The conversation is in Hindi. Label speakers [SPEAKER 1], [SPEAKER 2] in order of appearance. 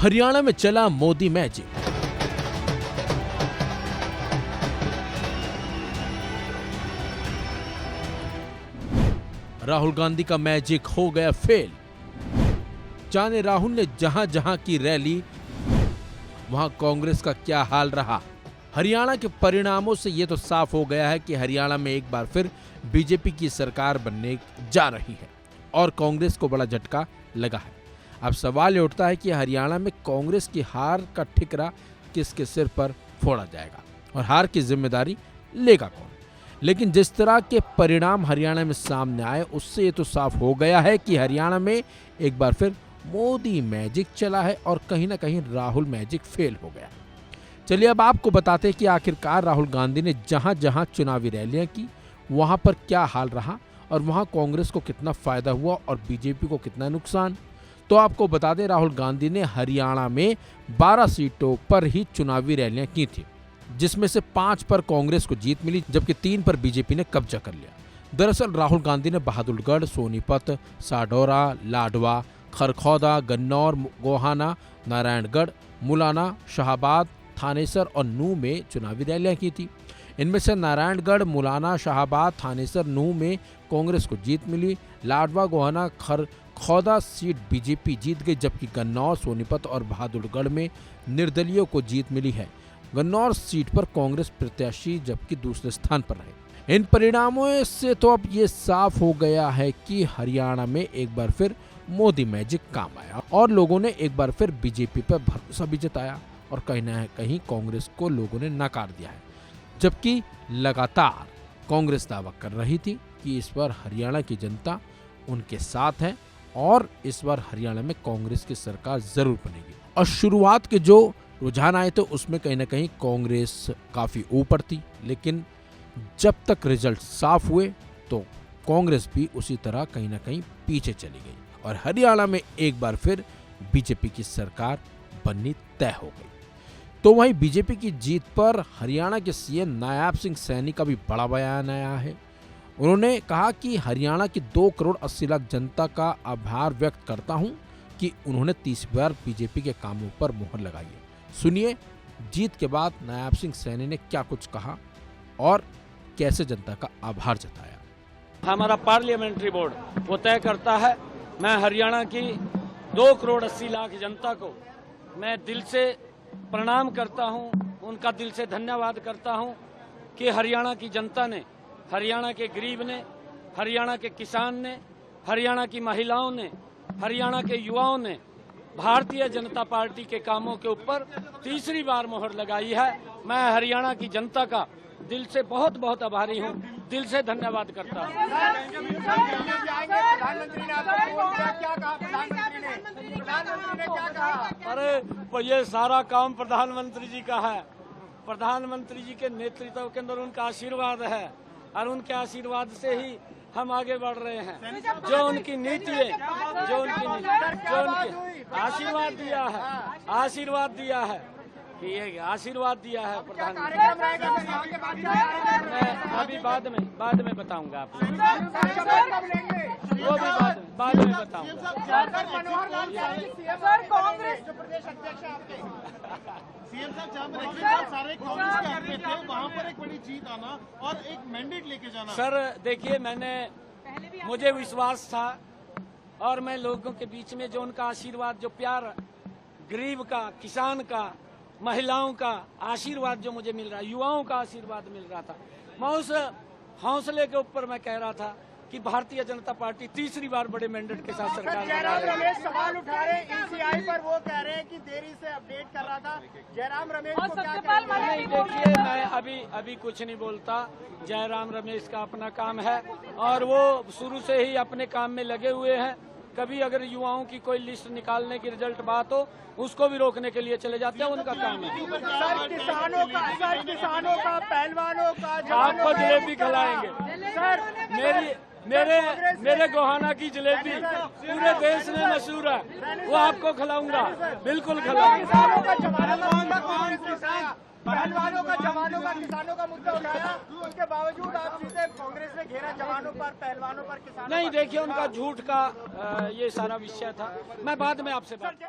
[SPEAKER 1] हरियाणा में चला मोदी मैजिक। राहुल गांधी का मैजिक हो गया फेल। जाने राहुल ने जहां जहां की रैली, वहां कांग्रेस का क्या हाल रहा। हरियाणा के परिणामों से यह तो साफ हो गया है कि हरियाणा में एक बार फिर बीजेपी की सरकार बनने जा रही है और कांग्रेस को बड़ा झटका लगा है। अब सवाल ये उठता है कि हरियाणा में कांग्रेस की हार का ठिकरा किसके सिर पर फोड़ा जाएगा और हार की जिम्मेदारी लेगा कौन। लेकिन जिस तरह के परिणाम हरियाणा में सामने आए, उससे ये तो साफ हो गया है कि हरियाणा में एक बार फिर मोदी मैजिक चला है और कहीं ना कहीं राहुल मैजिक फेल हो गया। चलिए अब आपको बताते हैं कि आखिरकार राहुल गांधी ने जहां जहां चुनावी रैलियां की, वहां पर क्या हाल रहा और वहां कांग्रेस को कितना फायदा हुआ और बीजेपी को कितना नुकसान। तो आपको बता दें, राहुल गांधी ने हरियाणा में 12 सीटों पर ही चुनावी रैलियां की थी, जिसमें से 5 पर कांग्रेस को जीत मिली जबकि 3 पर बीजेपी ने कब्जा कर लिया। दरअसल राहुल गांधी ने बहादुरगढ़, सोनीपत, साडौरा, लाडवा, खरखौदा, गन्नौर, गोहाना, नारायणगढ़, मुलाना, शाहबाद, थानेसर और नूह में चुनावी रैलियां की थी। इनमें से नारायणगढ़, मुलाना, शाहबाद, थानेसर, नूह में कांग्रेस को जीत मिली। लाडवा, गोहाना, खरखौदा सीट बीजेपी जीत गई जबकि गन्नौर, सोनीपत और बहादुरगढ़ में निर्दलीयों को जीत मिली है। गन्नौर सीट पर कांग्रेस प्रत्याशी जबकि दूसरे स्थान पर रहे। इन परिणामों से तो अब ये साफ हो गया है कि हरियाणा में एक बार फिर मोदी मैजिक काम आया और लोगों ने एक बार फिर बीजेपी पर भरोसा भी जताया और कहीं ना कहीं कांग्रेस को लोगों ने नकार दिया है। जबकि लगातार कांग्रेस दावा कर रही थी कि इस बार हरियाणा की जनता उनके साथ है और इस बार हरियाणा में कांग्रेस की सरकार जरूर बनेगी। और शुरुआत के जो रुझान आए तो उसमें कहीं ना कहीं कांग्रेस काफी ऊपर थी, लेकिन जब तक रिजल्ट साफ हुए तो कांग्रेस भी उसी तरह कहीं ना कहीं पीछे चली गई और हरियाणा में एक बार फिर बीजेपी की सरकार बननी तय हो गई। तो वहीं बीजेपी की जीत पर हरियाणा के सीएम नायब सिंह सैनी का भी बड़ा बयान आया है। उन्होंने कहा कि हरियाणा की 2 करोड़ 80 लाख जनता का आभार व्यक्त करता हूं कि उन्होंने 30 बार बीजेपी के कामों पर मुहर लगाई है। सुनिए जीत के बाद नायब सिंह सैनी ने क्या कुछ कहा और कैसे जनता का आभार जताया।
[SPEAKER 2] हमारा पार्लियामेंट्री बोर्ड वो तय करता है। मैं हरियाणा की 2 करोड़ 80 लाख जनता को मैं दिल से प्रणाम करता हूं, उनका दिल से धन्यवाद करता हूं कि हरियाणा की जनता ने, हरियाणा के गरीब ने, हरियाणा के किसान ने, हरियाणा की महिलाओं ने, हरियाणा के युवाओं ने भारतीय जनता पार्टी के कामों के ऊपर तीसरी बार मोहर लगाई है। मैं हरियाणा की जनता का दिल से बहुत बहुत आभारी हूं, दिल से धन्यवाद करता हूं। अरे ये सारा काम प्रधानमंत्री जी का है। प्रधानमंत्री जी के नेतृत्व के अंदर उनका आशीर्वाद है और उनके आशीर्वाद से ही हम आगे बढ़ रहे हैं। जो उनकी नीति है, जो उनकी आशीर्वाद दिया है कि ये आशीर्वाद दिया है प्रधानमंत्री। मैं अभी बाद में बताऊंगा आपको, वो भी बाद में बताऊंगा।
[SPEAKER 3] सीएम साहब जहाँ पर सारे कांग्रेस के हक में थे, वहाँ पर एक बड़ी जीत आना और एक मैंडेट लेके जाना।
[SPEAKER 2] सर देखिए, मुझे विश्वास था और मैं लोगों के बीच में जो उनका आशीर्वाद, जो प्यार, गरीब का, किसान का, महिलाओं का आशीर्वाद जो मुझे मिल रहा है, युवाओं का आशीर्वाद मिल रहा था, मैं उस हौसले के ऊपर मैं कह रहा था कि भारतीय जनता पार्टी तीसरी बार बड़े मैंडेट के साथ सरकार।
[SPEAKER 4] जयराम रमेश सवाल उठा रहे हैं ईसीआई पर, वो कह रहे हैं कि देरी से अपडेट कर रहा था। जयराम रमेश को क्या
[SPEAKER 2] नहीं, देखिए मैं अभी कुछ नहीं बोलता। जयराम रमेश का अपना काम है और वो शुरू से ही अपने काम में लगे हुए हैं। कभी अगर युवाओं की कोई लिस्ट निकालने की रिजल्ट बात हो, उसको भी रोकने के लिए चले जाते हैं, उनका काम है।
[SPEAKER 4] सर किसानों का, पहलवानों का
[SPEAKER 2] आपको जलेबी खिलाएंगे सर। मेरे गोहाना की जलेबी पूरे देश में मशहूर है, वो आपको खिलाऊंगा, बिल्कुल खिलाऊंगा।
[SPEAKER 4] पहलवानों का, जवानों का, किसानों का मुद्दा उठाया, उसके बावजूद आप सीधे कांग्रेस ने घेरा जवानों पर, पहलवानों पर, किसानों
[SPEAKER 2] नहीं, देखिए उनका झूठ का ये सारा विषय था। मैं बाद में आपसे बात